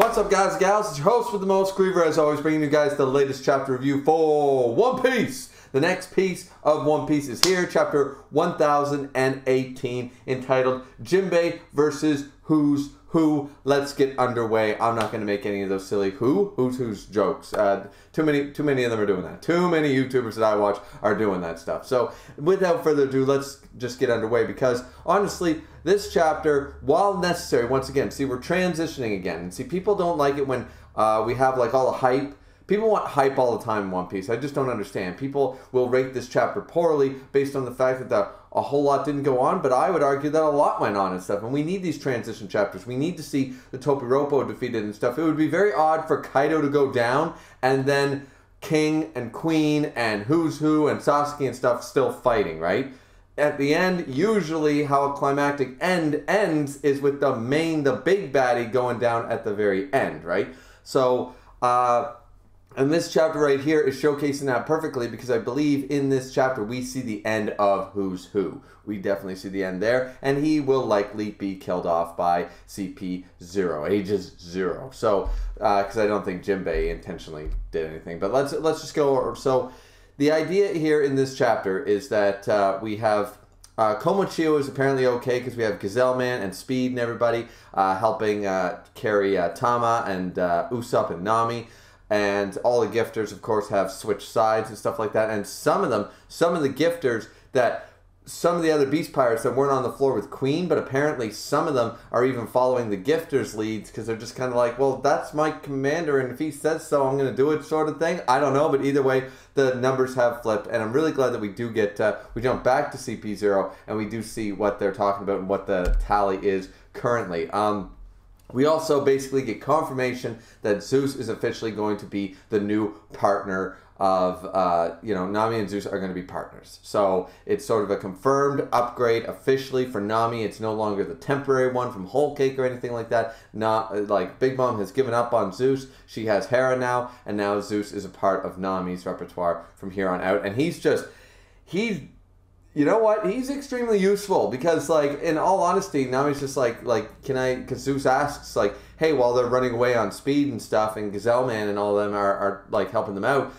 What's up, guys and gals? It's your host with the most, Griever, as always, bringing you guys the latest chapter review for One Piece. The next piece of One Piece is here, chapter 1018, entitled Jinbe versus Who's Who. Let's get underway. I'm not going to make any of those silly who's jokes. Too many of them are doing that. Too many YouTubers that I watch are doing that stuff. So without further ado, let's just get underway, because honestly, this chapter, while necessary, once again, see, we're transitioning again. And see, people don't like it when we have like all the hype. People want hype all the time in One Piece. I just don't understand. People will rate this chapter poorly based on the fact that a whole lot didn't go on, but I would argue that a lot went on and stuff. And we need these transition chapters. We need to see the Topiropo defeated and stuff. It would be very odd for Kaido to go down and then King and Queen and Who's Who and Sasuke and stuff still fighting, right? At the end, usually how a climactic end ends is with the big baddie going down at the very end, right? So, and this chapter right here is showcasing that perfectly, because I believe in this chapter we see the end of Who's Who. We definitely see the end there, and he will likely be killed off by CP0, ages 0. So, because I don't think Jinbe intentionally did anything. But let's just go over. So, the idea here in this chapter is that we have Komochio is apparently okay, because we have Gazelle Man and Speed and everybody helping carry Tama and Usopp and Nami. And all the gifters, of course, have switched sides and stuff like that. And some of the gifters some of the other Beast Pirates that weren't on the floor with Queen, but apparently some of them are even following the gifters' leads, because they're just kind of like, well, that's my commander, and if he says so, I'm going to do it, sort of thing. I don't know, but either way, the numbers have flipped, and I'm really glad that we do get, we jump back to CP0, and we do see what they're talking about and what the tally is currently. We also basically get confirmation that Zeus is officially going to be the new partner of, Nami and Zeus are going to be partners. So it's sort of a confirmed upgrade officially for Nami. It's no longer the temporary one from Whole Cake or anything like that. Not like Big Mom has given up on Zeus. She has Hera now, and now Zeus is a part of Nami's repertoire from here on out. And you know what? He's extremely useful, because, like, in all honesty, Nami's just like, because Zeus asks, like, hey, while they're running away on Speed and stuff, and Gazelle Man and all of them are like, helping them out,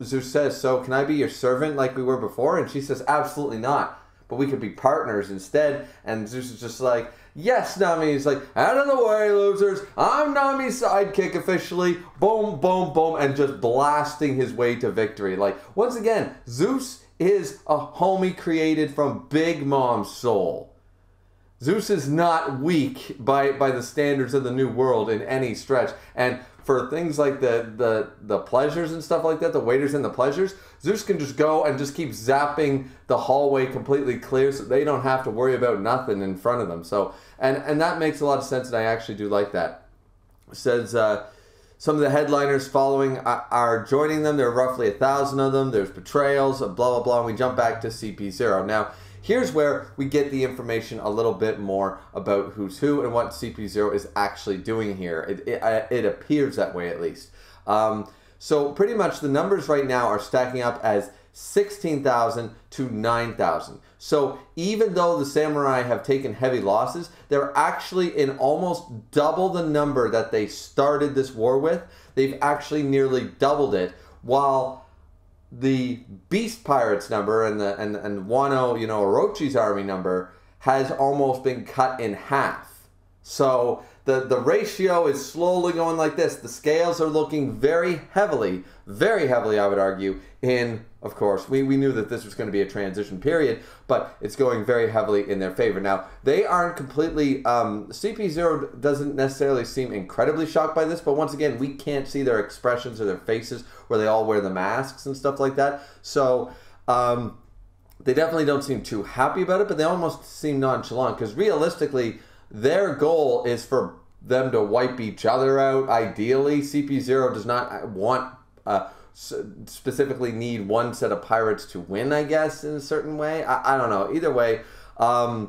Zeus says, so can I be your servant like we were before? And she says, absolutely not, but we could be partners instead. And Zeus is just like, yes, Nami. He's like, out of the way, losers. I'm Nami's sidekick officially. Boom, boom, boom, and just blasting his way to victory. Like, once again, Zeus is a homie created from Big Mom's soul. Zeus is not weak by the standards of the New World in any stretch. And for things like the pleasures and stuff like that, the waiters and the pleasures, Zeus can just go and just keep zapping the hallway completely clear, so they don't have to worry about nothing in front of them. So, and that makes a lot of sense, and I actually do like that. It says, some of the headliners following are joining them. There are roughly 1,000 of them. There's betrayals, blah, blah, blah. And we jump back to CP0. Now, here's where we get the information a little bit more about Who's Who and what CP0 is actually doing here. It appears that way, at least. So pretty much the numbers right now are stacking up as 16,000 to 9,000. So even though the samurai have taken heavy losses, they're actually in almost double the number that they started this war with. They've actually nearly doubled it, while the Beast Pirates number and Wano, Orochi's army number has almost been cut in half. So the ratio is slowly going like this. The scales are looking very heavily, I would argue, in, of course, we knew that this was going to be a transition period, but it's going very heavily in their favor. Now, they aren't completely, CP0 doesn't necessarily seem incredibly shocked by this, but once again, we can't see their expressions or their faces where they all wear the masks and stuff like that. So, they definitely don't seem too happy about it, but they almost seem nonchalant, because realistically, their goal is for them to wipe each other out. Ideally, CP0 does not want, specifically need one set of pirates to win, I guess, in a certain way. I don't know. Either way, I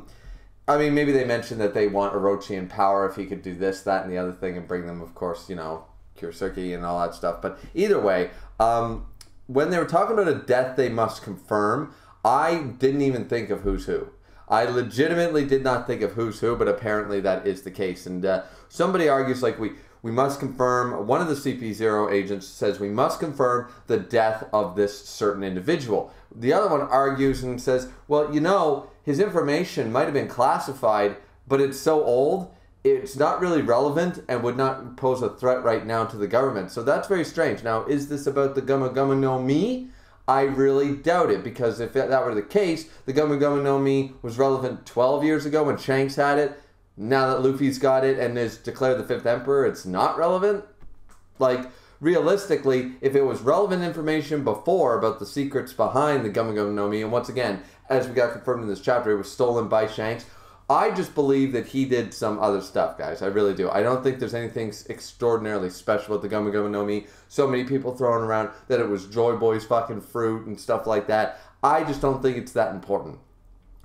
mean, maybe they mentioned that they want Orochi in power if he could do this, that, and the other thing, and bring them, of course, Kurosaki and all that stuff. But either way, when they were talking about a death they must confirm, I didn't even think of Who's Who. I legitimately did not think of who's who, but apparently that is the case. And somebody argues like we must confirm, one of the CP0 agents says we must confirm the death of this certain individual. The other one argues and says, well, you know, his information might have been classified, but it's so old, it's not really relevant and would not pose a threat right now to the government. So that's very strange. Now, is this about the Gumma Gumma no Mi? I really doubt it, because if that were the case, the Gumma Gumma no Mi was relevant 12 years ago when Shanks had it. Now that Luffy's got it and is declared the 5th Emperor, it's not relevant? Like, realistically, if it was relevant information before about the secrets behind the Gumma Gumma no Mi, and once again, as we got confirmed in this chapter, it was stolen by Shanks, I just believe that he did some other stuff, guys. I really do. I don't think there's anything extraordinarily special about the Gumma Gumma no Mi. So many people throwing around that it was Joy Boy's fucking fruit and stuff like that. I just don't think it's that important.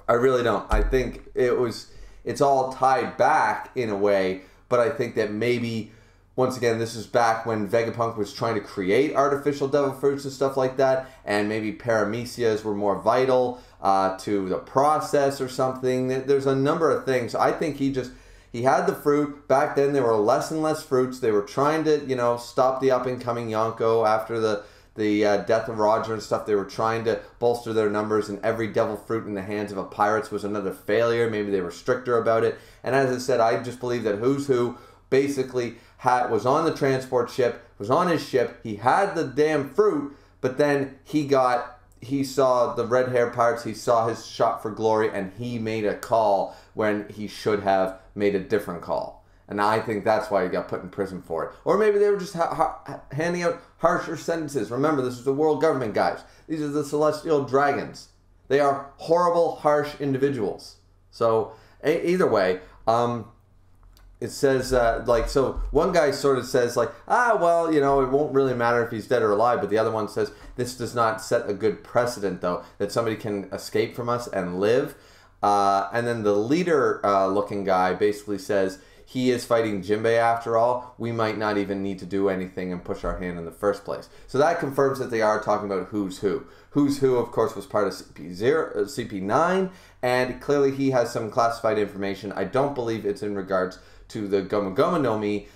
I really don't. I think it's all tied back in a way, but I think that maybe, once again, this is back when Vegapunk was trying to create artificial devil fruits and stuff like that, and maybe paramecias were more vital to the process or something. There's a number of things. I think he had the fruit. Back then, there were less and less fruits. They were trying to, you know, stop the up-and-coming Yonko after the death of Roger and stuff. They were trying to bolster their numbers, and every devil fruit in the hands of a pirates was another failure. Maybe they were stricter about it. And as I said, I just believe that Who's Who basically was on the transport ship, was on his ship. He had the damn fruit, but then he saw the red-haired pirates, he saw his shot for glory, and he made a call when he should have made a different call. And I think that's why he got put in prison for it. Or maybe they were just handing out harsher sentences. Remember, this is the world government, guys. These are the celestial dragons. They are horrible, harsh individuals. So, either way, it says, so one guy sort of says, like, well, you know, it won't really matter if he's dead or alive. But the other one says, this does not set a good precedent, though, that somebody can escape from us and live. And then the leader-looking guy basically says, he is fighting Jinbe after all. We might not even need to do anything and push our hand in the first place. So that confirms that they are talking about Who's Who. Who's Who, of course, was part of CP9, and clearly he has some classified information. I don't believe it's in regards to the Gumma Gumma no Mi,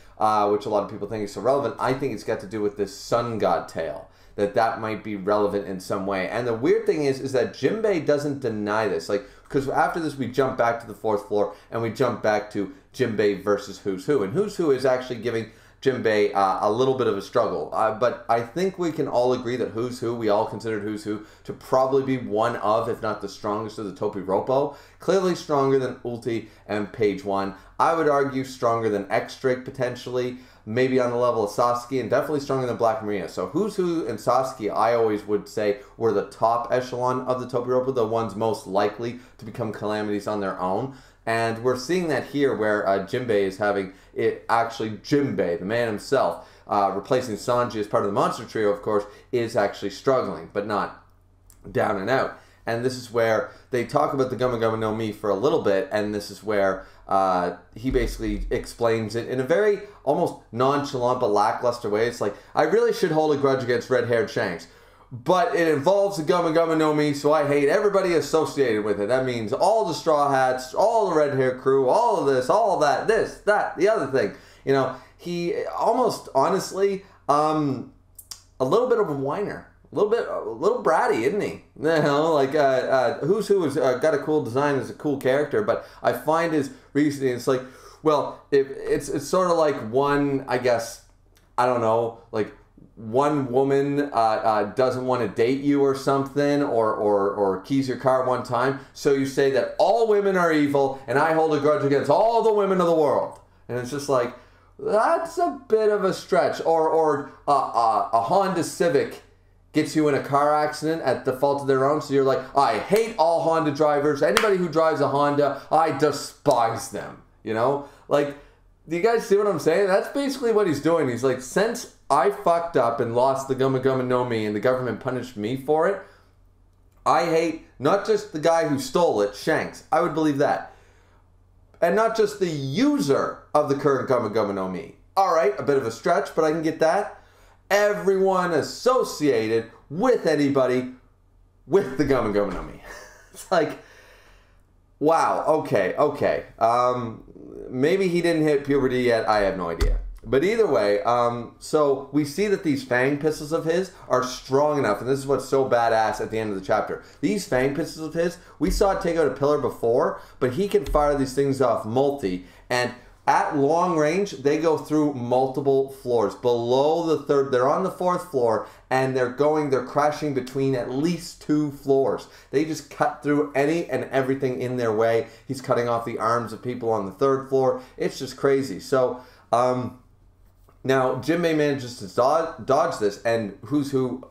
which a lot of people think is so relevant. I think it's got to do with this sun god tale, that might be relevant in some way. And the weird thing is that Jinbe doesn't deny this. Like, because after this, we jump back to the 4th floor, and we jump back to Jinbe versus Who's Who. And Who's Who is actually giving Jinbe a little bit of a struggle. But I think we can all agree that Who's Who, we all considered Who's Who to probably be one of, if not the strongest of the Topiropo. Clearly stronger than Ulti and Page 1. I would argue stronger than X-Drake potentially. Maybe on the level of Sasuke, and definitely stronger than Black Maria. So Who's Who and Sasuke, I always would say, were the top echelon of the Topiropo, the ones most likely to become calamities on their own. And we're seeing that here, where Jinbe is having it, actually Jinbe, the man himself, replacing Sanji as part of the monster trio, of course, is actually struggling, but not down and out. And this is where they talk about the Gumma Gumma no Mi for a little bit, and this is where he basically explains it in a very almost nonchalant but lackluster way. It's like, I really should hold a grudge against red-haired Shanks, but it involves the Gumma Gumma no Mi, so I hate everybody associated with it. That means all the Straw Hats, all the red-hair crew, all of this, all of that, this, that, the other thing. You know, he almost, honestly, a little bit of a whiner. A little bratty, isn't he? You know, like, Who's Who has got a cool design, is a cool character, but I find his reasoning, it's like, well, it's sort of like one, I guess, I don't know, like, one woman doesn't want to date you or something, or keys your car one time, so you say that all women are evil, and I hold a grudge against all the women of the world. And it's just like, that's a bit of a stretch. Or a Honda Civic gets you in a car accident at the fault of their own, so you're like, I hate all Honda drivers. Anybody who drives a Honda, I despise them. You know? Like, do you guys see what I'm saying? That's basically what he's doing. He's like, since I fucked up and lost the Gumma Gumma no Mi and the government punished me for it, I hate not just the guy who stole it, Shanks. I would believe that. And not just the user of the current Gumma Gumma no Mi. Alright, a bit of a stretch, but I can get that. Everyone associated with anybody with the Gumma Gumma no Mi. It's like, Wow. Okay. Okay. Maybe he didn't hit puberty yet. I have no idea. But either way, so we see that these fang pistols of his are strong enough, and this is what's so badass at the end of the chapter. These fang pistols of his, we saw it take out a pillar before, but he can fire these things off multi, and at long range, they go through multiple floors. Below the third, they're on the fourth floor, and they're crashing between at least 2 floors. They just cut through any and everything in their way. He's cutting off the arms of people on the 3rd floor. It's just crazy. So, now, Jinbe manages to dodge this, and Who's Who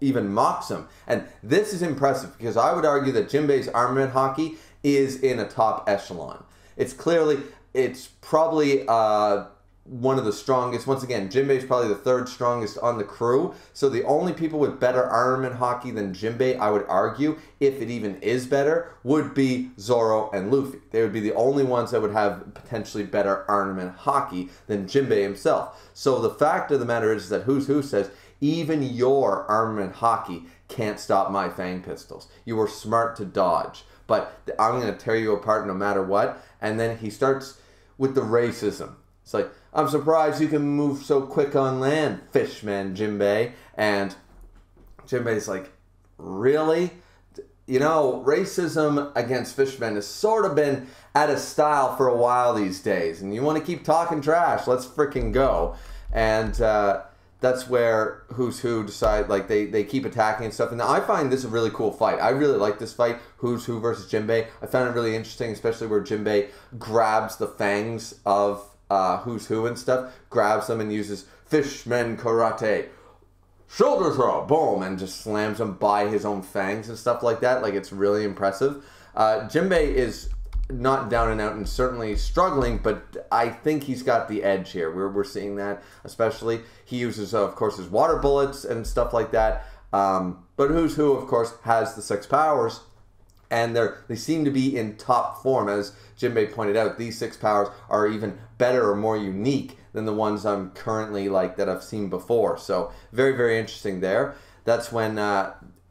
even mocks him. And this is impressive, because I would argue that Jinbe's armament hockey is in a top echelon. It's probably one of the strongest. Once again, Jinbe is probably the 3rd strongest on the crew. So the only people with better armament hockey than Jinbe, I would argue, if it even is better, would be Zoro and Luffy. They would be the only ones that would have potentially better armament hockey than Jinbe himself. So the fact of the matter is that Who's Who says, even your armament hockey can't stop my fang pistols. You were smart to dodge, but I'm going to tear you apart no matter what. And then he starts with the racism. It's like, I'm surprised you can move so quick on land, fishman Jinbe. And Jinbe's like, really? You know, racism against fishmen has sort of been out of style for a while these days. And you want to keep talking trash, let's freaking go. And that's where Who's Who decide, like, they keep attacking and stuff. And I find this a really cool fight. I really like this fight, Who's Who versus Jinbe. I found it really interesting, especially where Jinbe grabs the fangs of Who's Who and stuff, grabs them and uses fishman karate, shoulder throw, boom, and just slams them by his own fangs and stuff like that. Like, it's really impressive. Jinbe is not down and out and certainly struggling, but I think he's got the edge here. We're seeing that, especially. He uses, of course, his water bullets and stuff like that. But Who's Who, of course, has the 6 powers, and they seem to be in top form. As Jinbe pointed out, these 6 powers are even better or more unique than the ones I'm currently, like, that I've seen before. So very, very interesting there. That's when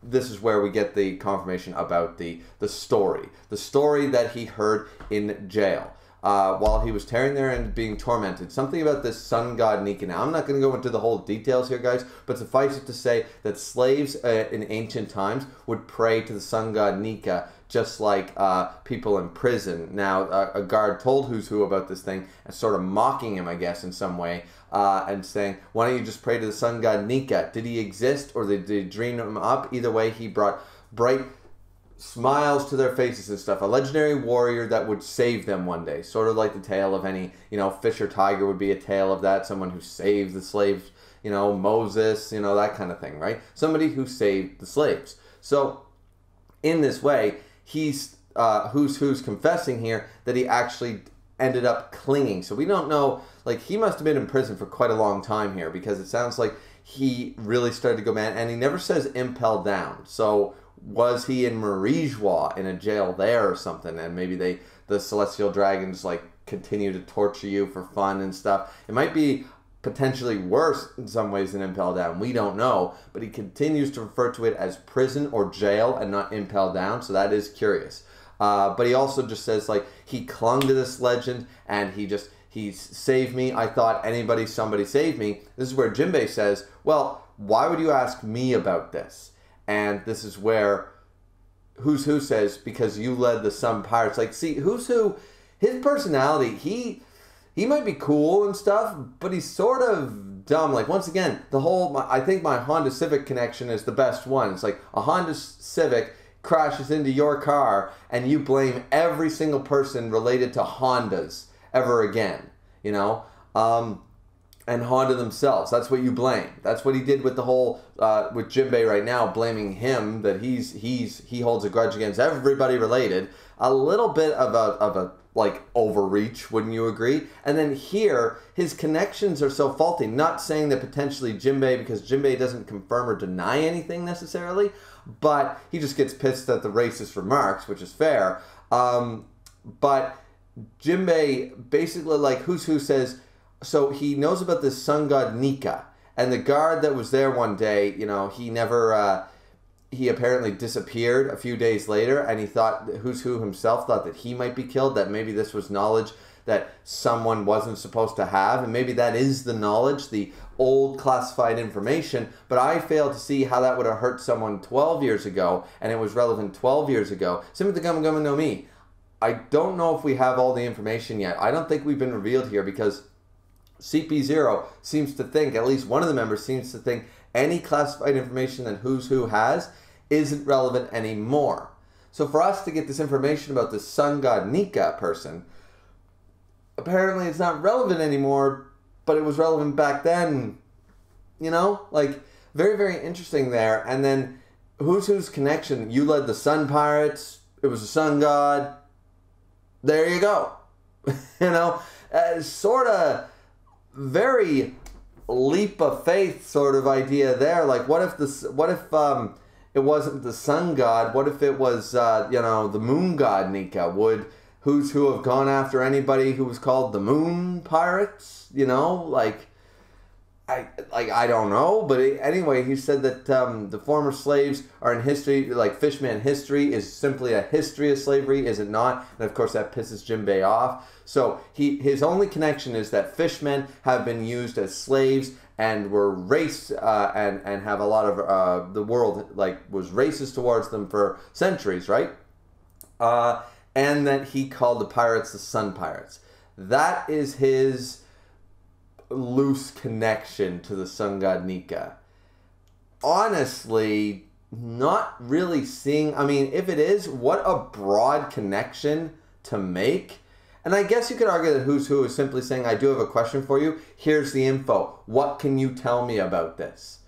this is where we get the confirmation about the story that he heard in jail while he was tearing there and being tormented. Something about this sun god Nika. Now, I'm not going to go into the whole details here, guys, but suffice it to say that slaves in ancient times would pray to the sun god Nika, just like people in prison. Now, a guard told Who's Who about this thing and sort of mocking him, I guess, in some way, and saying, why don't you just pray to the sun god Nika? Did he exist, or did they dream him up? Either way, he brought bright smiles to their faces and stuff. A legendary warrior that would save them one day. Sort of like the tale of any, fish or tiger would be a tale of that. Someone who saved the slaves, Moses, that kind of thing, right? Somebody who saved the slaves. So, in this way, he's Who's confessing here that he actually ended up clinging. So we don't know, like, he must have been in prison for quite a long time here, because it sounds like he really started to go mad, and he never says impel down. So was he in Marijois in a jail there or something, and maybe the celestial dragons like continue to torture you for fun and stuff? It might be potentially worse in some ways than impel down. We don't know, but he continues to refer to it as prison or jail and not impel down, so that is curious. But he also just says, like, he clung to this legend, and he saved me. I thought somebody saved me. This is where Jinbe says, well, why would you ask me about this? And this is where Who's Who says, because you led the Sun Pirates. Like, see, Who's Who, his personality, he might be cool and stuff, but he's sort of dumb. Like, once again, I think my Honda Civic connection is the best one. It's like a Honda Civic crashes into your car, and you blame every single person related to Hondas ever again, and Honda themselves. That's what you blame. That's what he did with the whole with Jinbe right now, blaming him that he holds a grudge against everybody related. A little bit of a like overreach, wouldn't you agree? And then here, his connections are so faulty. Not saying that potentially Jinbe, because Jinbe doesn't confirm or deny anything necessarily, but he just gets pissed at the racist remarks, which is fair. But Jinbe basically, like, Who's Who says, so he knows about this sun god Nika, and the guard that was there one day, he never he apparently disappeared a few days later, and he thought, Who's Who himself thought that he might be killed, that maybe this was knowledge that someone wasn't supposed to have, and maybe that is the knowledge, the old classified information, but I fail to see how that would have hurt someone 12 years ago, and it was relevant 12 years ago. Same with the Gum Gum no Mi. I don't know if we have all the information yet. I don't think we've been revealed here, because CP0 seems to think, at least one of the members seems to think, any classified information that Who's Who has isn't relevant anymore. So for us to get this information about the sun god Nika person, apparently it's not relevant anymore, but it was relevant back then. You know? Like, very, very interesting there. And then Who's Who's connection? You led the Sun Pirates. It was a sun god. There you go. You know? Sort of very leap of faith sort of idea there. Like, what if it wasn't the sun god? What if it was, the moon god Nika? Would Who's Who have gone after anybody who was called the Moon Pirates? You know, I don't know. But anyway, he said that the former slaves are in history, like Fishman history is simply a history of slavery, is it not? And of course that pisses Jinbe off. So his only connection is that fishmen have been used as slaves and were raced and have a lot of the world was racist towards them for centuries, right? And that he called the pirates the Sun Pirates. That is his loose connection to the sun god Nika. Honestly, not really seeing, I mean, if it is, what a broad connection to make. And I guess you could argue that Who's Who is simply saying, I do have a question for you. Here's the info. What can you tell me about this?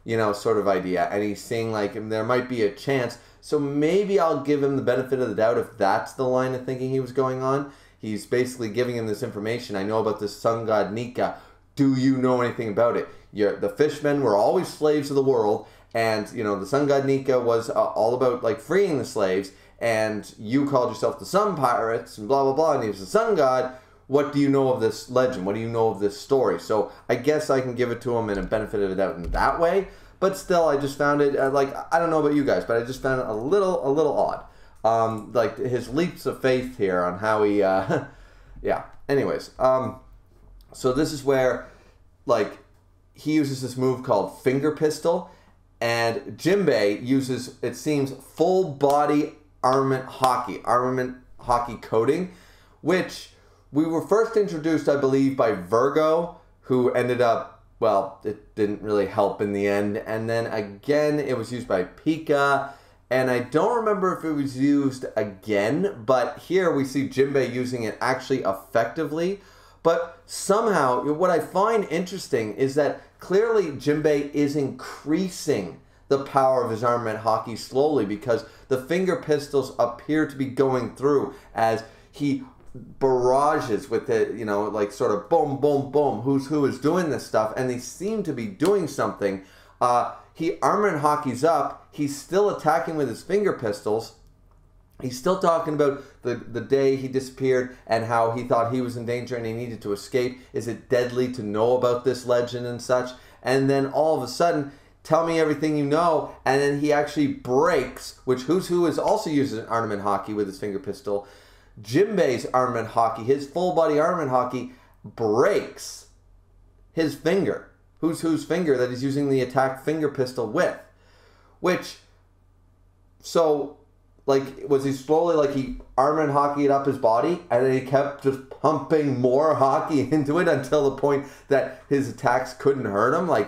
You know, sort of idea. And he's seeing there might be a chance. So maybe I'll give him the benefit of the doubt if that's the line of thinking he was going on. He's basically giving him this information. I know about this sun god Nika. Do you know anything about it? The fishmen were always slaves of the world. And, the sun god Nika was all about, freeing the slaves. And you called yourself the Sun Pirates and blah, blah, blah. And he was the sun god. What do you know of this legend? What do you know of this story? So I guess I can give it to him in a benefit of the doubt in that way. But still, I just found it, I don't know about you guys, but I just found it a little odd. His leaps of faith here on how he, yeah. Anyways, so this is where, he uses this move called Finger Pistol, and Jinbe uses, it seems, full body armament hockey coding, which we were first introduced, I believe, by Virgo, who ended up, well, it didn't really help in the end. And then again, it was used by Pika. And I don't remember if it was used again. But here we see Jinbe using it actually effectively. But somehow, what I find interesting is that clearly Jinbe is increasing the power of his armament hockey slowly, because the finger pistols appear to be going through as he barrages with it, sort of boom, boom, boom. Who's Who is doing this stuff, and they seem to be doing something. He armament hockeys up. He's still attacking with his finger pistols. He's still talking about the day he disappeared and how he thought he was in danger and he needed to escape. Is it deadly to know about this legend and such? And then all of a sudden, tell me everything you know. And then he actually breaks, which Who's Who is also using armament hockey with his finger pistol. Jinbe's armament hockey, his full body armament hockey, breaks his finger. Who's Who's finger that he's using the attack finger pistol with. Which, so, was he slowly, he armament hockeyed up his body, and then he kept just pumping more hockey into it until the point that his attacks couldn't hurt him?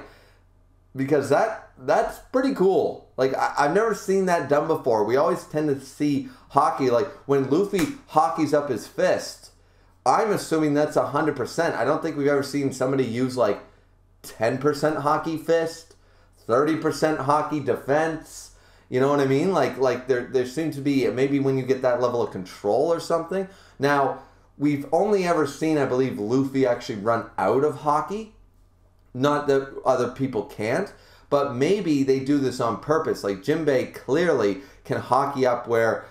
Because that's pretty cool. I've never seen that done before. We always tend to see hockey, when Luffy hockeys up his fist, I'm assuming that's 100%. I don't think we've ever seen somebody use 10% hockey fist, 30% hockey defense. You know what I mean? There seems to be, maybe when you get that level of control or something. Now, we've only ever seen, I believe, Luffy actually run out of hockey. Not that other people can't, but maybe they do this on purpose. Jinbe clearly can hockey up where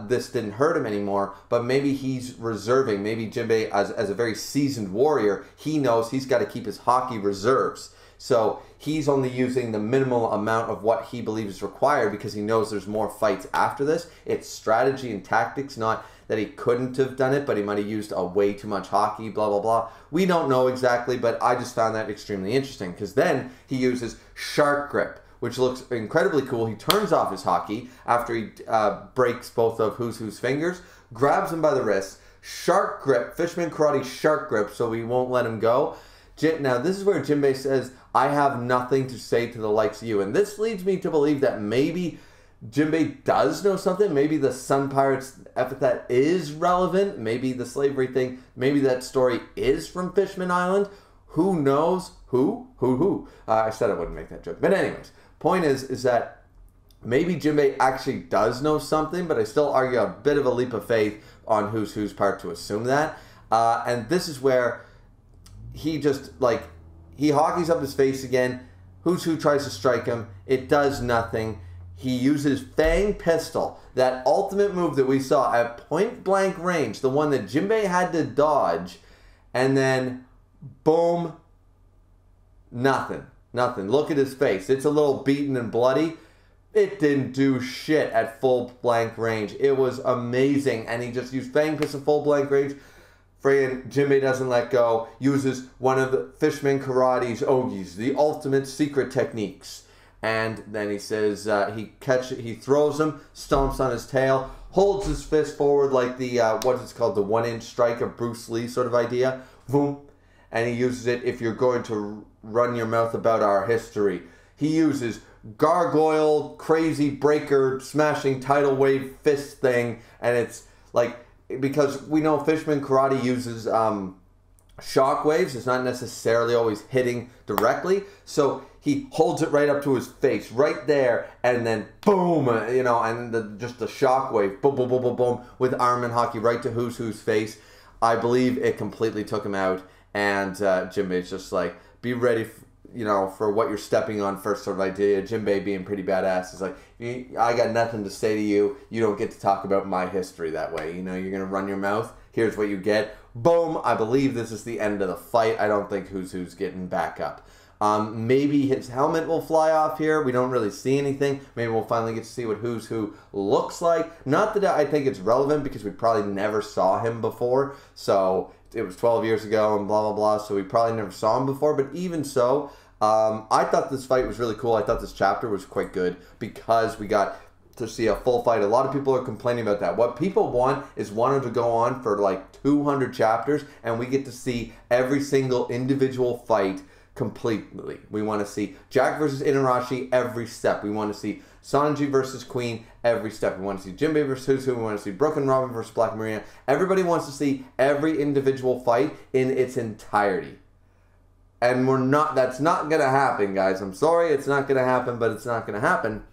this didn't hurt him anymore, but maybe he's reserving. Maybe Jinbe, as a very seasoned warrior, he knows he's got to keep his hockey reserves. So he's only using the minimal amount of what he believes is required because he knows there's more fights after this. It's strategy and tactics, not that he couldn't have done it, but he might have used a way too much hockey, blah, blah, blah. We don't know exactly, but I just found that extremely interesting because then he uses shark grip, which looks incredibly cool. He turns off his hockey after he breaks both of Who's Who's fingers, grabs him by the wrist, shark grip, Fisherman Karate shark grip, so we won't let him go. Now, this is where Jinbe says, I have nothing to say to the likes of you. And this leads me to believe that maybe Jinbe does know something. Maybe the Sun Pirates epithet is relevant. Maybe the slavery thing, maybe that story is from Fishman Island. Who knows? Who? I said I wouldn't make that joke. But anyways, point is that maybe Jinbe actually does know something, but I still argue a bit of a leap of faith on Who's Who's part to assume that. And this is where he just, like, he hockeys up his face again. Who's Who tries to strike him. It does nothing. He uses Fang Pistol, that ultimate move that we saw at point blank range, the one that Jinbe had to dodge, and then boom, nothing. Look at his face. It's a little beaten and bloody. It didn't do shit at full blank range. It was amazing, and he just used Fang Pistol full blank range. Friggin' Jinbe doesn't let go, uses one of the Fishman Karate's ogis, the ultimate secret techniques. And then he says, he throws him, stomps on his tail, holds his fist forward like the, what is called, the 1-inch strike of Bruce Lee sort of idea. Boom. And he uses it if you're going to run your mouth about our history. He uses gargoyle, crazy breaker, smashing tidal wave fist thing. And it's like, because we know Fishman Karate uses shock waves. It's not necessarily always hitting directly. So he holds it right up to his face, right there, and then boom, you know, and just the shock wave, boom, boom, boom, boom, boom, with arm and hockey right to Who's Who's face. I believe it completely took him out, and Jinbe's just like, be ready, for what you're stepping on first sort of idea. Jinbe being pretty badass is like, I got nothing to say to you. You don't get to talk about my history that way. You're going to run your mouth. Here's what you get. Boom. I believe this is the end of the fight. I don't think Who's Who's getting back up. Maybe his helmet will fly off here. We don't really see anything. Maybe we'll finally get to see what Who's Who looks like. Not that I think it's relevant because we probably never saw him before. So it was 12 years ago and blah, blah, blah. So we probably never saw him before. But even so, I thought this fight was really cool. I thought this chapter was quite good because we got to see a full fight. A lot of people are complaining about that. What people want is wanted to go on for like 200 chapters, and we get to see every single individual fight completely. We want to see Jack versus Inarashi every step. We want to see Sanji versus Queen every step. We want to see Jinbe versus Who's Who. We want to see Brooke and Robin versus Black Maria. Everybody wants to see every individual fight in its entirety. And that's not going to happen, guys. I'm sorry, it's not going to happen, but it's not going to happen.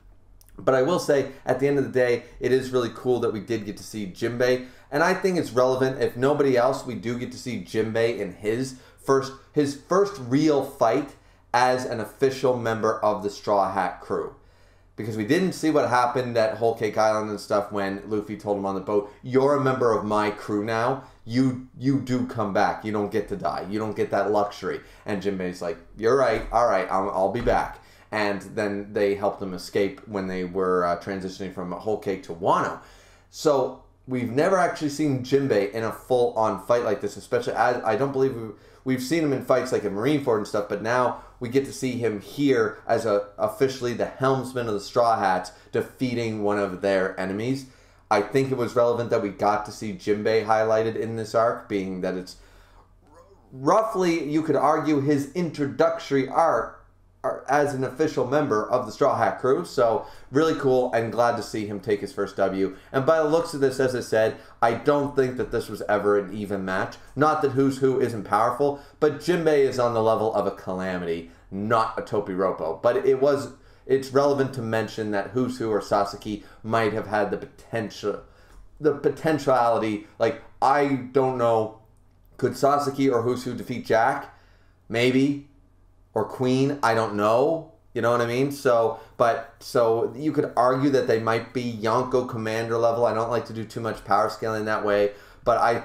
But I will say, at the end of the day, it is really cool that we did get to see Jinbe. And I think it's relevant. If nobody else, we do get to see Jinbe in his first real fight as an official member of the Straw Hat crew. Because we didn't see what happened at Whole Cake Island and stuff when Luffy told him on the boat, you're a member of my crew now. You do come back. You don't get to die. You don't get that luxury. And Jinbei's like, you're right. All right, I'll be back. And then they helped them escape when they were transitioning from Whole Cake to Wano. So we've never actually seen Jinbe in a full-on fight like this, especially as I don't believe we've seen him in fights like in Marineford and stuff, but now we get to see him here as officially the helmsman of the Straw Hats defeating one of their enemies. I think it was relevant that we got to see Jinbe highlighted in this arc, being that it's roughly, you could argue, his introductory arc as an official member of the Straw Hat crew. So really cool, and glad to see him take his first W. And by the looks of this, as I said, I don't think that this was ever an even match. Not that Who's Who isn't powerful, but Jinbe is on the level of a Calamity, not a Topiropo. But it's relevant to mention that Who's Who or Sasaki might have had the potentiality. Like, I don't know, could Sasaki or Who's Who defeat Jack? Maybe. Or Queen, I don't know. You know what I mean? So you could argue that they might be Yonko Commander level. I don't like to do too much power scaling that way. but I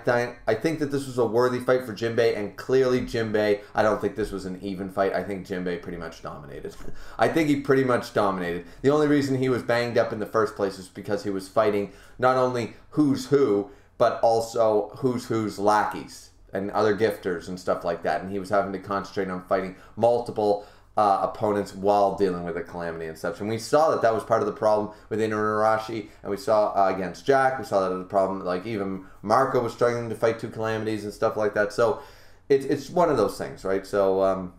think that this was a worthy fight for Jinbe, and clearly Jinbe, I don't think this was an even fight. I think Jinbe pretty much dominated. I think he pretty much dominated. The only reason he was banged up in the first place was because he was fighting not only who's who, but also who's lackeys and other gifters and stuff like that. And he was having to concentrate on fighting multiple opponents while dealing with a calamity and such. And we saw that that was part of the problem with Inuarashi, and we saw against Jack, we saw that as a problem. Like even Marco was struggling to fight two calamities and stuff like that. So it's one of those things, right? So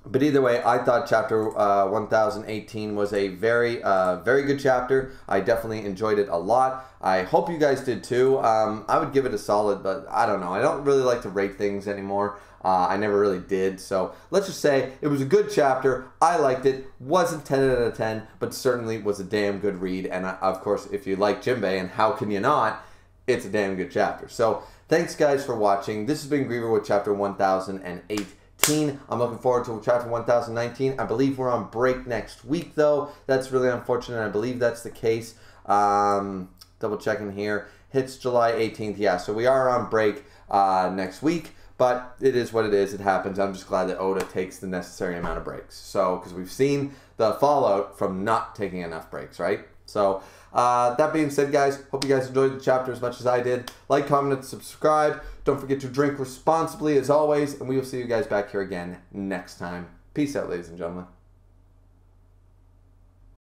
but either way, I thought chapter 1018 was a very good chapter. I definitely enjoyed it a lot. I hope you guys did too. I would give it a solid, but I don't know. I don't really like to rate things anymore. I never really did. So let's just say it was a good chapter. I liked it. Wasn't 10 out of 10, but certainly was a damn good read. And of course, if you like Jinbe, and how can you not, it's a damn good chapter. So thanks guys for watching. This has been Griever with chapter 1018. I'm looking forward to chapter 1019. I believe we're on break next week, though. That's really unfortunate. I believe that's the case. Double checking here. Hits July 18th. Yeah, so we are on break next week, but it is what it is. It happens. I'm just glad that Oda takes the necessary amount of breaks. So, because we've seen the fallout from not taking enough breaks, right? So, that being said, guys, hope you guys enjoyed the chapter as much as I did. Like, comment, and subscribe. Don't forget to drink responsibly as always, and we will see you guys back here again next time. Peace out, ladies and gentlemen.